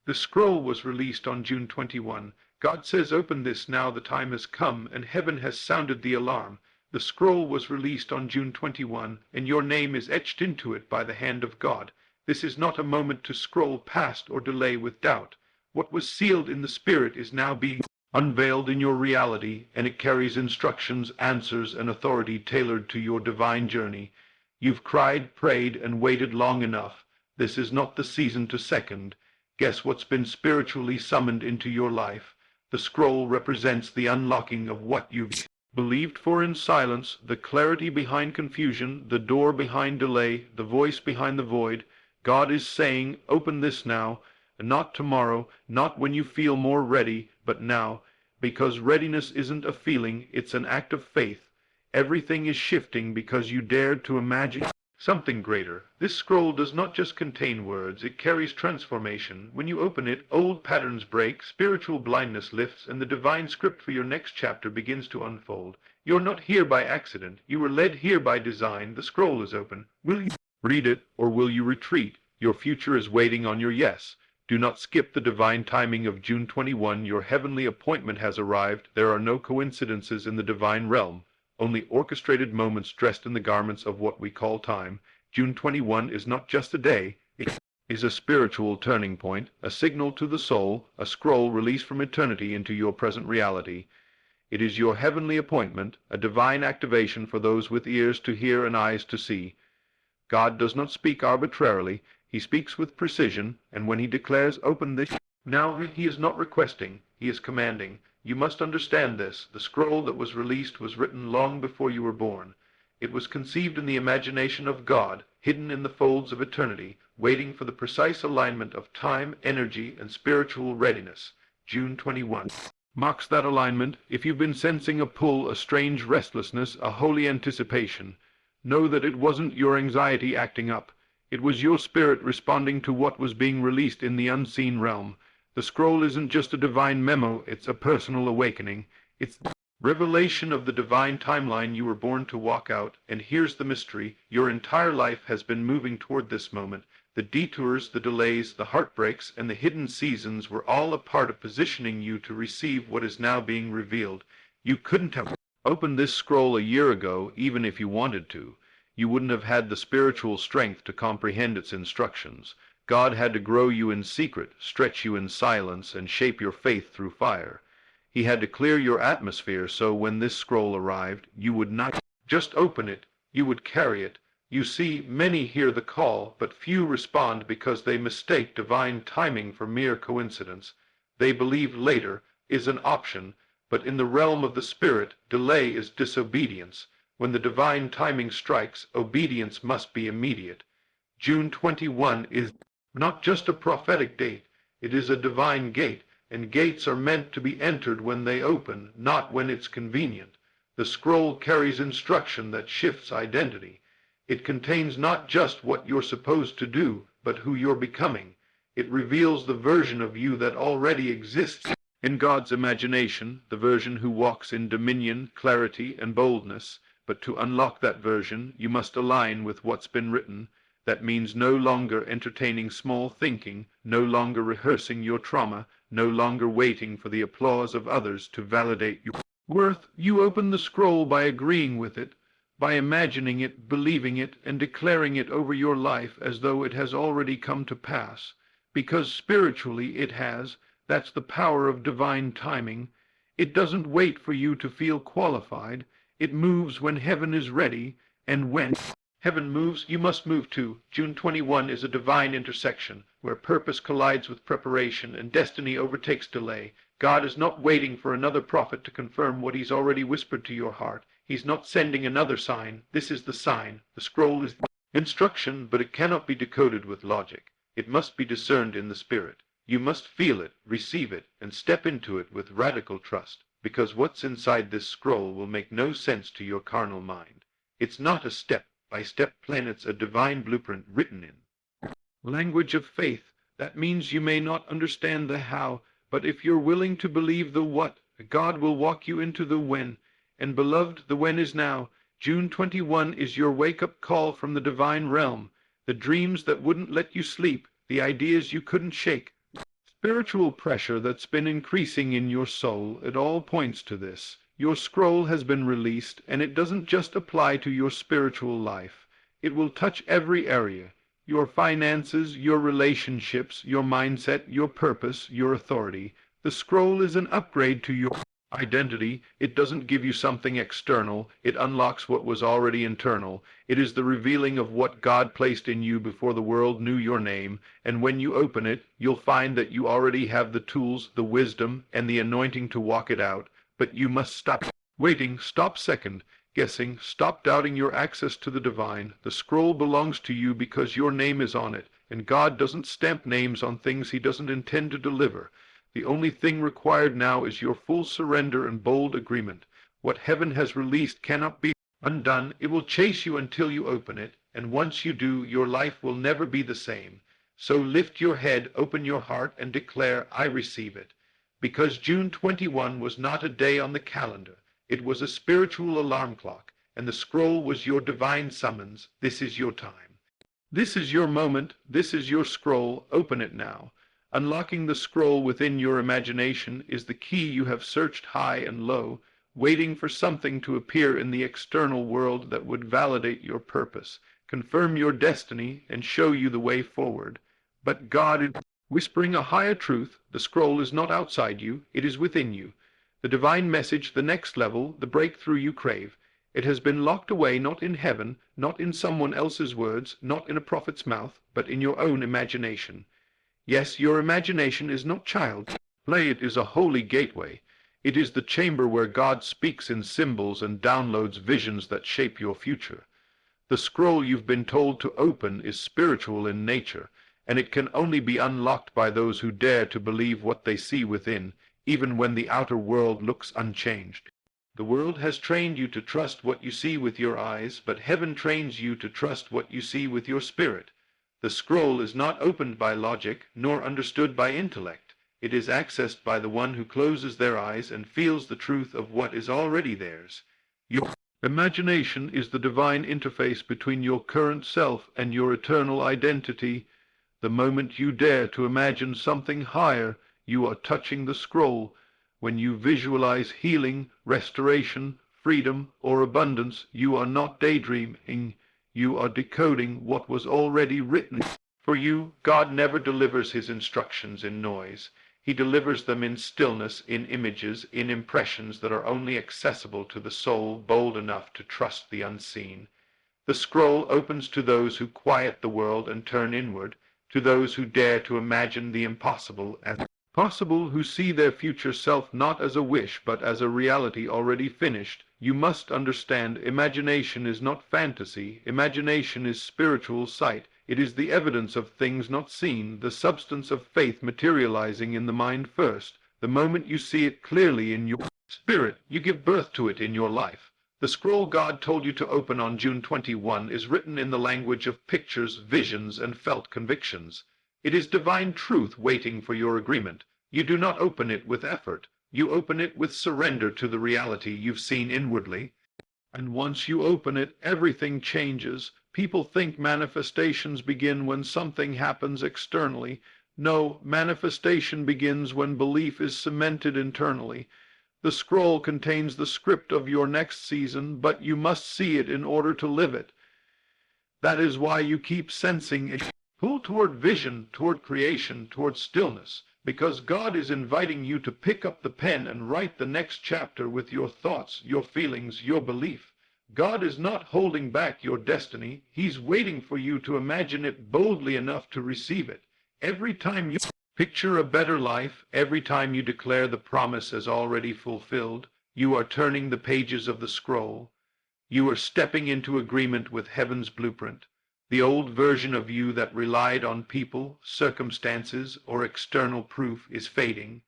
The scroll was released on June 21. God says, "Open this now, the time has come, and heaven has sounded the alarm." The scroll was released on June 21, and your name is etched into it by the hand of God. This is not a moment to scroll past or delay with doubt. What was sealed in the Spirit is now being unveiled in your reality, and it carries instructions, answers, and authority tailored to your divine journey. You've cried, prayed, and waited long enough. This is not the season to second. Guess what's been spiritually summoned into your life? The scroll represents the unlocking of what you've believed for in silence, the clarity behind confusion, the door behind delay, the voice behind the void. God is saying, open this now, not tomorrow, not when you feel more ready, but now, because readiness isn't a feeling, it's an act of faith. Everything is shifting because you dared to imagine something greater. This scroll does not just contain words, it carries transformation. When you open it, old patterns break, spiritual blindness lifts, and the divine script for your next chapter begins to unfold. You're not here by accident. You were led here by design. The scroll is open. Will you read it, or will you retreat? Your future is waiting on your yes. Do not skip the divine timing of June 21. Your heavenly appointment has arrived. There are no coincidences in the divine realm, only orchestrated moments dressed in the garments of what we call time. June 21 is not just a day, it is a spiritual turning point, a signal to the soul, a scroll released from eternity into your present reality. It is your heavenly appointment, a divine activation for those with ears to hear and eyes to see. God does not speak arbitrarily, he speaks with precision, and when he declares, open this now, he is not requesting, he is commanding. You must understand this. The scroll that was released was written long before you were born. It was conceived in the imagination of God, hidden in the folds of eternity, waiting for the precise alignment of time, energy, and spiritual readiness. June 21 marks that alignment. If you've been sensing a pull, a strange restlessness, a holy anticipation, know that it wasn't your anxiety acting up. It was your spirit responding to what was being released in the unseen realm. The scroll isn't just a divine memo, it's a personal awakening. It's the revelation of the divine timeline you were born to walk out. And here's the mystery. Your entire life has been moving toward this moment. The detours, the delays, the heartbreaks, and the hidden seasons were all a part of positioning you to receive what is now being revealed. You couldn't have opened this scroll a year ago, even if you wanted to. You wouldn't have had the spiritual strength to comprehend its instructions. God had to grow you in secret, stretch you in silence, and shape your faith through fire. He had to clear your atmosphere so when this scroll arrived, you would not just open it, you would carry it. You see, many hear the call, but few respond because they mistake divine timing for mere coincidence. They believe later is an option, but in the realm of the Spirit, delay is disobedience. When the divine timing strikes, obedience must be immediate. June 21 is not just a prophetic date, it is a divine gate, and gates are meant to be entered when they open, not when it's convenient. The scroll carries instruction that shifts identity. It contains not just what you're supposed to do, but who you're becoming. It reveals the version of you that already exists in God's imagination, the version who walks in dominion, clarity, and boldness. But to unlock that version, you must align with what's been written. That means no longer entertaining small thinking, no longer rehearsing your trauma, no longer waiting for the applause of others to validate your worth. You open the scroll by agreeing with it, by imagining it, believing it, and declaring it over your life as though it has already come to pass. Because spiritually it has. That's the power of divine timing. It doesn't wait for you to feel qualified. It moves when heaven is ready, and when heaven moves, you must move too. June 21 is a divine intersection, where purpose collides with preparation and destiny overtakes delay. God is not waiting for another prophet to confirm what he's already whispered to your heart. He's not sending another sign. This is the sign. The scroll is instruction, but it cannot be decoded with logic. It must be discerned in the Spirit. You must feel it, receive it, and step into it with radical trust, because what's inside this scroll will make no sense to your carnal mind. It's not a step-by-step plan, it's a divine blueprint written in language of faith. That means you may not understand the how, but if you're willing to believe the what, God will walk you into the when. And beloved, the when is now. June 21 is your wake-up call from the divine realm. The dreams that wouldn't let you sleep, the ideas you couldn't shake, Spiritual pressure that's been increasing in your soul, it all points to this. Your scroll has been released, and it doesn't just apply to your spiritual life. It will touch every area. Your finances, your relationships, your mindset, your purpose, your authority. The scroll is an upgrade to your identity. It doesn't give you something external. It unlocks what was already internal. It is the revealing of what God placed in you before the world knew your name, and when you open it, you'll find that you already have the tools, the wisdom, and the anointing to walk it out. But you must stop waiting, stop second guessing, stop doubting your access to the divine. The scroll belongs to you because your name is on it, and God doesn't stamp names on things he doesn't intend to deliver. The only thing required now is your full surrender and bold agreement. What heaven has released cannot be undone. It will chase you until you open it, and once you do, your life will never be the same. So lift your head, open your heart, and declare, I receive it. Because June 21 was not a day on the calendar. It was a spiritual alarm clock, and the scroll was your divine summons. This is your time. This is your moment. This is your scroll. Open it now. Unlocking the scroll within your imagination is the key you have searched high and low, waiting for something to appear in the external world that would validate your purpose, confirm your destiny, and show you the way forward. But God is whispering a higher truth. The scroll is not outside you, it is within you. The divine message, the next level, the breakthrough you crave. It has been locked away not in heaven, not in someone else's words, not in a prophet's mouth, but in your own imagination. Yes, your imagination is not child's play. It is a holy gateway. It is the chamber where God speaks in symbols and downloads visions that shape your future. The scroll you've been told to open is spiritual in nature, and it can only be unlocked by those who dare to believe what they see within, even when the outer world looks unchanged. The world has trained you to trust what you see with your eyes, but heaven trains you to trust what you see with your spirit. The scroll is not opened by logic, nor understood by intellect. It is accessed by the one who closes their eyes and feels the truth of what is already theirs. Your imagination is the divine interface between your current self and your eternal identity. The moment you dare to imagine something higher, you are touching the scroll. When you visualize healing, restoration, freedom, or abundance, you are not daydreaming. You are decoding what was already written. For you, God never delivers his instructions in noise. He delivers them in stillness, in images, in impressions that are only accessible to the soul bold enough to trust the unseen. The scroll opens to those who quiet the world and turn inward, to those who dare to imagine the impossible as possible, who see their future self not as a wish but as a reality already finished. You must understand, imagination is not fantasy. Imagination is spiritual sight. It is the evidence of things not seen, the substance of faith materializing in the mind first. The moment you see it clearly in your spirit, you give birth to it in your life. The scroll God told you to open on June 21 is written in the language of pictures, visions, and felt convictions. It is divine truth waiting for your agreement. You do not open it with effort. You open it with surrender to the reality you've seen inwardly. And once you open it, everything changes. People think manifestations begin when something happens externally. No, manifestation begins when belief is cemented internally. The scroll contains the script of your next season, but you must see it in order to live it. That is why you keep sensing a pull toward vision, toward creation, toward stillness, because God is inviting you to pick up the pen and write the next chapter with your thoughts, your feelings, your belief. God is not holding back your destiny. He's waiting for you to imagine it boldly enough to receive it. Every time you picture a better life, every time you declare the promise as already fulfilled, you are turning the pages of the scroll. You are stepping into agreement with heaven's blueprint. The old version of you that relied on people, circumstances, or external proof is fading.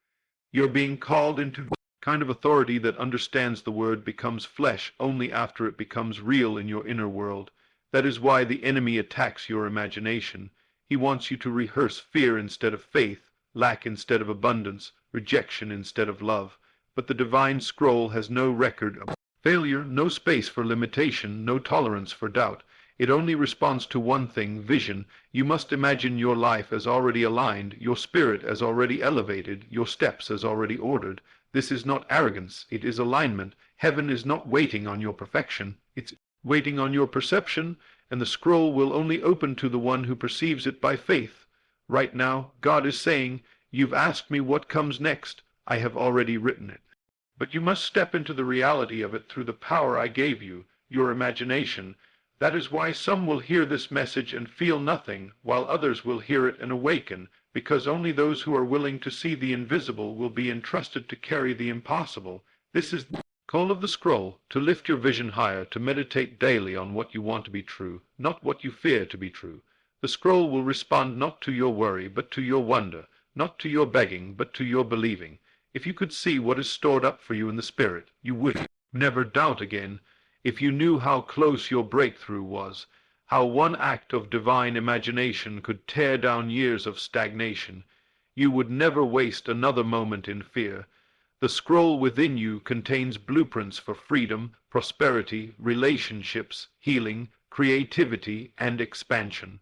You're being called into a kind of authority that understands the word becomes flesh only after it becomes real in your inner world. That is why the enemy attacks your imagination. He wants you to rehearse fear instead of faith, lack instead of abundance, rejection instead of love. But the divine scroll has no record of failure, no space for limitation, no tolerance for doubt. It only responds to one thing, vision. You must imagine your life as already aligned, your spirit as already elevated, your steps as already ordered. This is not arrogance, it is alignment. Heaven is not waiting on your perfection, it's waiting on your perception, and the scroll will only open to the one who perceives it by faith. Right now, God is saying, "You've asked me what comes next. I have already written it. But you must step into the reality of it through the power I gave you, your imagination." That is why some will hear this message and feel nothing, while others will hear it and awaken, because only those who are willing to see the invisible will be entrusted to carry the impossible. This is the call of the scroll, to lift your vision higher, to meditate daily on what you want to be true, not what you fear to be true. The scroll will respond not to your worry, but to your wonder, not to your begging, but to your believing. If you could see what is stored up for you in the Spirit, you would never doubt again. If you knew how close your breakthrough was, how one act of divine imagination could tear down years of stagnation, you would never waste another moment in fear. The scroll within you contains blueprints for freedom, prosperity, relationships, healing, creativity, and expansion.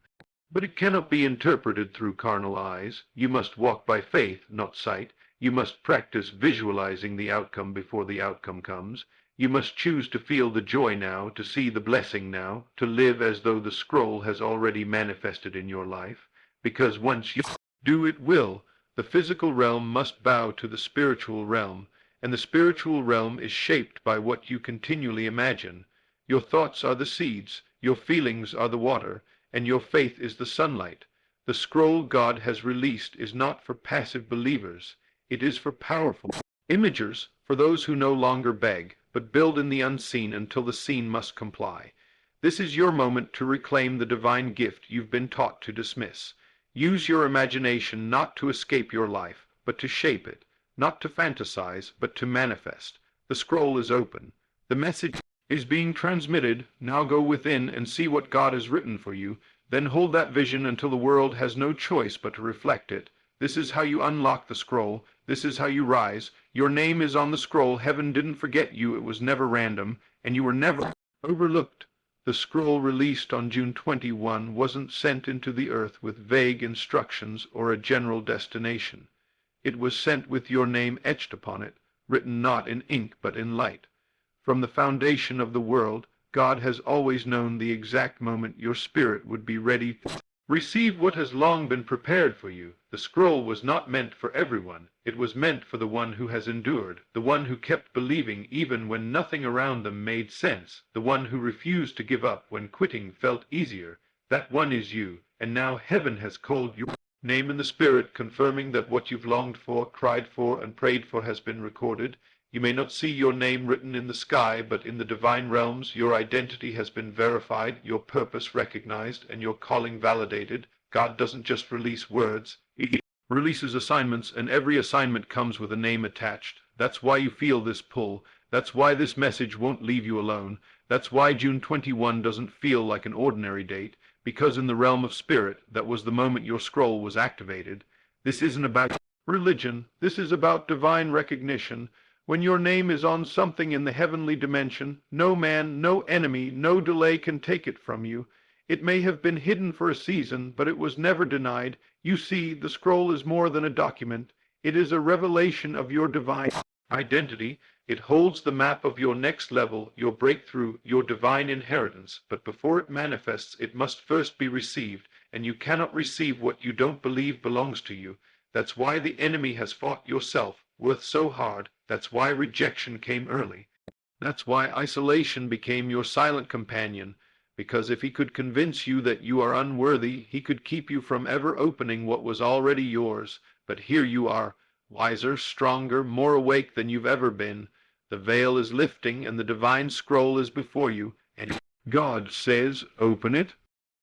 But it cannot be interpreted through carnal eyes. You must walk by faith, not sight. You must practice visualizing the outcome before the outcome comes. You must choose to feel the joy now, to see the blessing now, to live as though the scroll has already manifested in your life. Because once you do, it will. The physical realm must bow to the spiritual realm, and the spiritual realm is shaped by what you continually imagine. Your thoughts are the seeds, your feelings are the water, and your faith is the sunlight. The scroll God has released is not for passive believers. It is for powerful imagers, for those who no longer beg, but build in the unseen until the seen must comply. This is your moment to reclaim the divine gift you've been taught to dismiss. Use your imagination not to escape your life, but to shape it, not to fantasize, but to manifest. The scroll is open. The message is being transmitted. Now go within and see what God has written for you. Then hold that vision until the world has no choice but to reflect it. This is how you unlock the scroll. This is how you rise. Your name is on the scroll. Heaven didn't forget you. It was never random, and you were never overlooked. The scroll released on June 21 wasn't sent into the earth with vague instructions or a general destination. It was sent with your name etched upon it, written not in ink but in light. From the foundation of the world, God has always known the exact moment your spirit would be ready to receive what has long been prepared for you. The scroll was not meant for everyone. It was meant for the one who has endured, the one who kept believing even when nothing around them made sense, the one who refused to give up when quitting felt easier. That one is you, and now heaven has called your name in the Spirit, confirming that what you've longed for, cried for, and prayed for has been recorded. You may not see your name written in the sky, but in the divine realms your identity has been verified, your purpose recognized, and your calling validated. God doesn't just release words. He releases assignments, and every assignment comes with a name attached. That's why you feel this pull. That's why this message won't leave you alone. That's why June 21 doesn't feel like an ordinary date, because in the realm of spirit, that was the moment your scroll was activated. This isn't about religion. This is about divine recognition. When your name is on something in the heavenly dimension, no man, no enemy, no delay can take it from you. It may have been hidden for a season, but it was never denied. You see, the scroll is more than a document. It is a revelation of your divine identity. It holds the map of your next level, your breakthrough, your divine inheritance. But before it manifests, it must first be received, and you cannot receive what you don't believe belongs to you. That's why the enemy has fought yourself, worth so hard. That's why rejection came early. That's why isolation became your silent companion, because if he could convince you that you are unworthy, he could keep you from ever opening what was already yours. But here you are, wiser, stronger, more awake than you've ever been. The veil is lifting, and the divine scroll is before you, and God says, open it.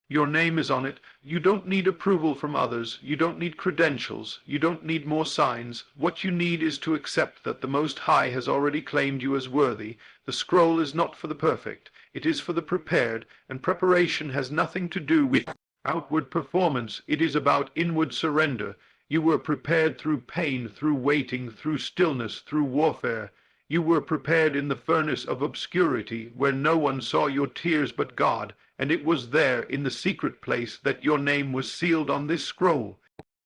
Your name is on it. You don't need approval from others. You don't need credentials. You don't need more signs. What you need is to accept that the Most High has already claimed you as worthy. The scroll is not for the perfect. It is for the prepared, and preparation has nothing to do with outward performance. It is about inward surrender. You were prepared through pain, through waiting, through stillness, through warfare. You were prepared in the furnace of obscurity, where no one saw your tears but God, and it was there in the secret place that your name was sealed on this scroll.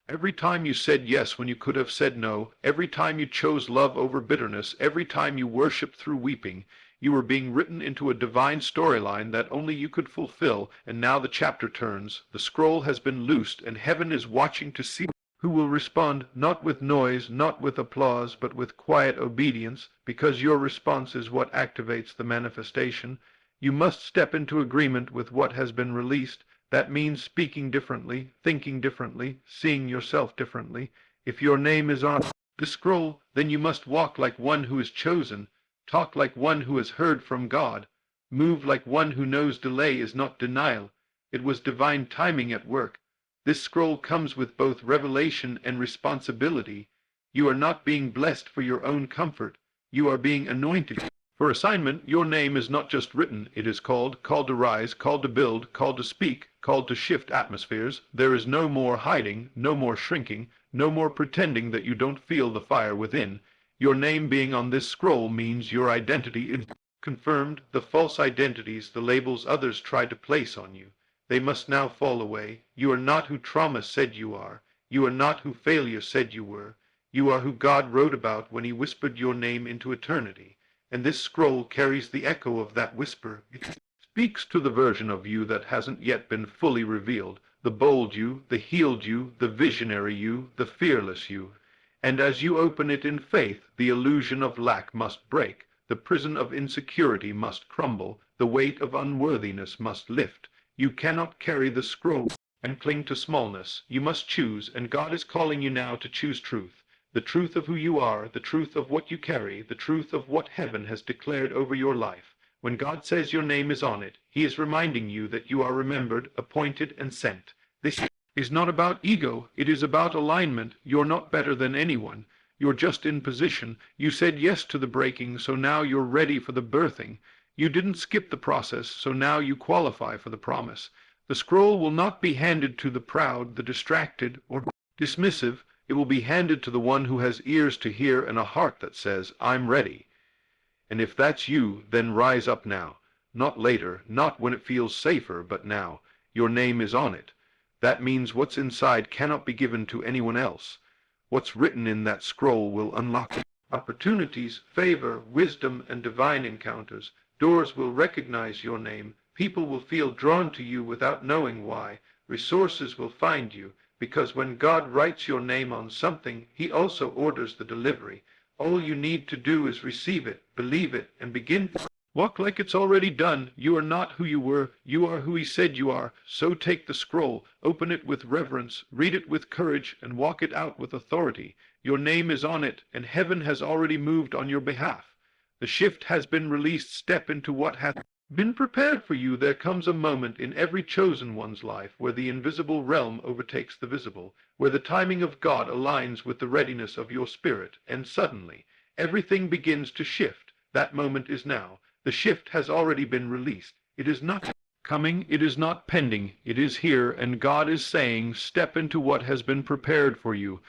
Every time you said yes when you could have said no, every time you chose love over bitterness, every time you worshiped through weeping, you were being written into a divine storyline that only you could fulfill, and now the chapter turns, the scroll has been loosed, and heaven is watching to see who will respond, not with noise, not with applause, but with quiet obedience, because your response is what activates the manifestation. You must step into agreement with what has been released. That means speaking differently, thinking differently, seeing yourself differently. If your name is on the scroll, then you must walk like one who is chosen, talk like one who has heard from God, move like one who knows delay is not denial. It was divine timing at work. This scroll comes with both revelation and responsibility. You are not being blessed for your own comfort. You are being anointed. For assignment, your name is not just written, it is called to rise, called to build, called to speak, called to shift atmospheres. There is no more hiding, no more shrinking, no more pretending that you don't feel the fire within. Your name being on this scroll means your identity is confirmed. The false identities, the labels others tried to place on you, they must now fall away. You are not who trauma said you are. You are not who failure said you were. You are who God wrote about when he whispered your name into eternity. And this scroll carries the echo of that whisper. It speaks to the version of you that hasn't yet been fully revealed, the bold you, the healed you, the visionary you, the fearless you. And as you open it in faith, the illusion of lack must break, the prison of insecurity must crumble, the weight of unworthiness must lift. You cannot carry the scroll and cling to smallness. You must choose, and God is calling you now to choose truth. The truth of who you are, the truth of what you carry, the truth of what heaven has declared over your life. When God says your name is on it, he is reminding you that you are remembered, appointed, and sent. This is not about ego, it is about alignment. You're not better than anyone. You're just in position. You said yes to the breaking, so now you're ready for the birthing. You didn't skip the process, so now you qualify for the promise. The scroll will not be handed to the proud, the distracted, or dismissive. It will be handed to the one who has ears to hear and a heart that says, I'm ready. And if that's you, then rise up now. Not later, not when it feels safer, but now. Your name is on it. That means what's inside cannot be given to anyone else. What's written in that scroll will unlock opportunities, favor, wisdom, and divine encounters. Doors will recognize your name. People will feel drawn to you without knowing why. Resources will find you. Because when God writes your name on something, he also orders the delivery. All you need to do is receive it, believe it, and begin. Walk like it's already done. You are not who you were. You are who he said you are. So take the scroll, open it with reverence, read it with courage, and walk it out with authority. Your name is on it, and heaven has already moved on your behalf. The shift has been released. Step into what hath been prepared for you. There comes a moment in every chosen one's life where the invisible realm overtakes the visible, where the timing of God aligns with the readiness of your spirit, and suddenly everything begins to shift. That moment is now. The shift has already been released. It is not coming, it is not pending, it is here, and God is saying, step into what has been prepared for you.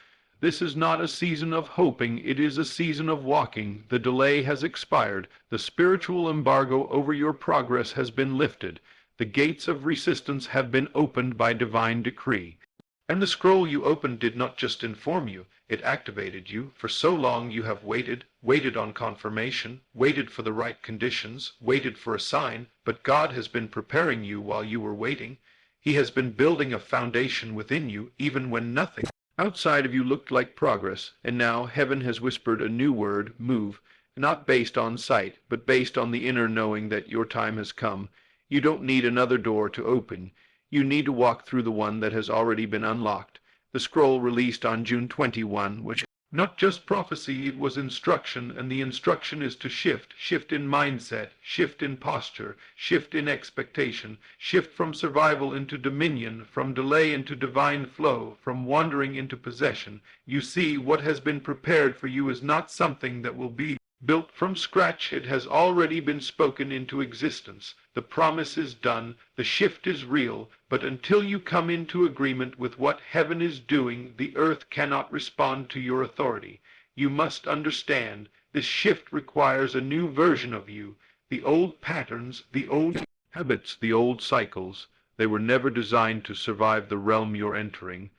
This is not a season of hoping, it is a season of walking. The delay has expired. The spiritual embargo over your progress has been lifted. The gates of resistance have been opened by divine decree. And the scroll you opened did not just inform you, it activated you. For so long you have waited, waited on confirmation, waited for the right conditions, waited for a sign, but God has been preparing you while you were waiting. He has been building a foundation within you, even when nothing outside of you looked like progress, and now heaven has whispered a new word, move, not based on sight, but based on the inner knowing that your time has come. You don't need another door to open. You need to walk through the one that has already been unlocked. The scroll released on June 21, which not just prophecy, it was instruction, and the instruction is to shift in mindset, shift in posture, shift in expectation, shift from survival into dominion, from delay into divine flow, from wandering into possession. You see, what has been prepared for you is not something that will be built from scratch. It has already been spoken into existence. The promise is done, the shift is real, but until you come into agreement with what heaven is doing, the earth cannot respond to your authority. You must understand, this shift requires a new version of you. The old patterns, the old Habits, the old cycles, they were never designed to survive the realm you're entering.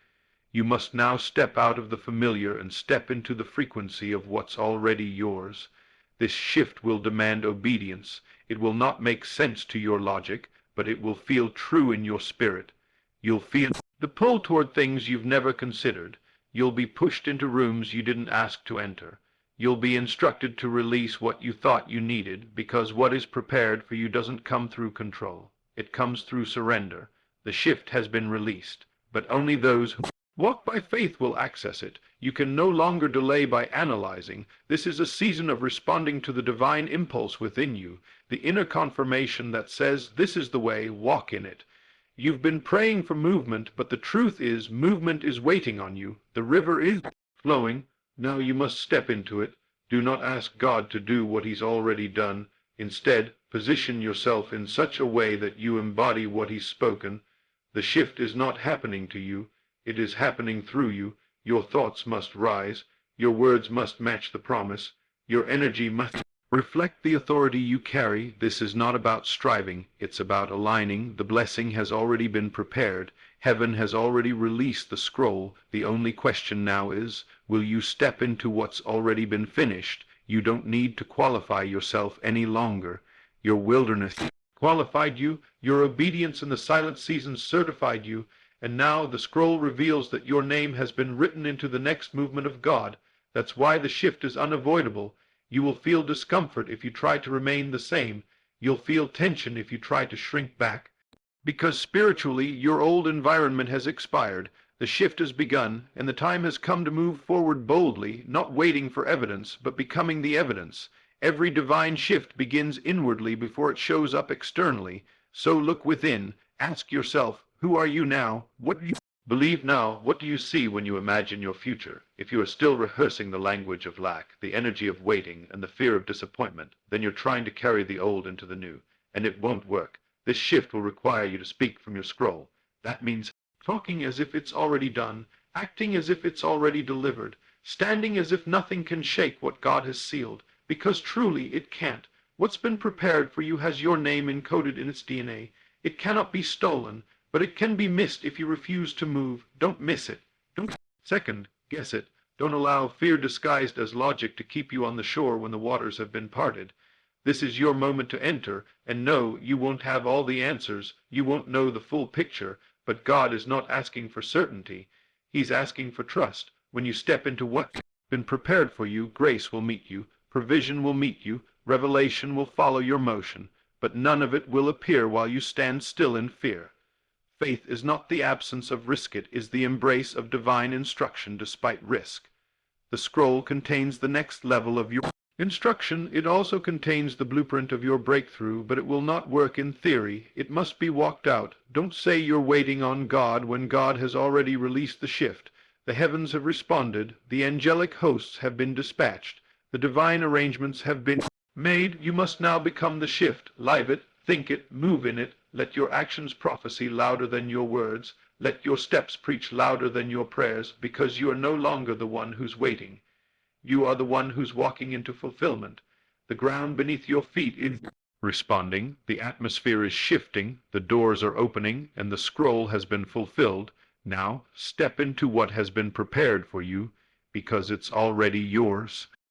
You must now step out of the familiar and step into the frequency of what's already yours. This shift will demand obedience. It will not make sense to your logic, but it will feel true in your spirit. You'll feel the pull toward things you've never considered. You'll be pushed into rooms you didn't ask to enter. You'll be instructed to release what you thought you needed, because what is prepared for you doesn't come through control. It comes through surrender. The shift has been released, but only those who walk by faith will access it. You can no longer delay by analyzing. This is a season of responding to the divine impulse within you, the inner confirmation that says, this is the way, walk in it. You've been praying for movement, but the truth is, movement is waiting on you. The river is flowing. Now you must step into it. Do not ask God to do what He's already done. Instead, position yourself in such a way that you embody what He's spoken. The shift is not happening to you. It is happening through you. Your thoughts must rise. Your words must match the promise. Your energy must reflect the authority you carry. This is not about striving. It's about aligning. The blessing has already been prepared. Heaven has already released the scroll. The only question now is, will you step into what's already been finished? You don't need to qualify yourself any longer. Your wilderness qualified you. Your obedience in the silent season certified you. And now the scroll reveals that your name has been written into the next movement of God. That's why the shift is unavoidable. You will feel discomfort if you try to remain the same. You'll feel tension if you try to shrink back. Because spiritually, your old environment has expired. The shift has begun, and the time has come to move forward boldly, not waiting for evidence, but becoming the evidence. Every divine shift begins inwardly before it shows up externally. So look within. Ask yourself, who are you now? What do you believe now? What do you see when you imagine your future? If you are still rehearsing the language of lack, the energy of waiting, and the fear of disappointment, then you're trying to carry the old into the new, and it won't work. This shift will require you to speak from your scroll. That means talking as if it's already done, acting as if it's already delivered, standing as if nothing can shake what God has sealed, because truly it can't. What's been prepared for you has your name encoded in its DNA. It cannot be stolen, but it can be missed if you refuse to move. Don't miss it. Don't second guess it. Don't allow fear disguised as logic to keep you on the shore when the waters have been parted. This is your moment to enter, and no, you won't have all the answers. You won't know the full picture, but God is not asking for certainty. He's asking for trust. When you step into what's been prepared for you, grace will meet you, provision will meet you, revelation will follow your motion, but none of it will appear while you stand still in fear. Faith is not the absence of risk, it is the embrace of divine instruction despite risk. The scroll contains the next level of your instruction. It also contains the blueprint of your breakthrough, but it will not work in theory. It must be walked out. Don't say you're waiting on God when God has already released the shift. The heavens have responded. The angelic hosts have been dispatched. The divine arrangements have been made. You must now become the shift. Live it, think it, move in it. Let your actions prophesy louder than your words. Let your steps preach louder than your prayers, because you are no longer the one who's waiting. You are the one who's walking into fulfillment. The ground beneath your feet is responding. The atmosphere is shifting. The doors are opening, and the scroll has been fulfilled. Now step into what has been prepared for you, because it's already yours.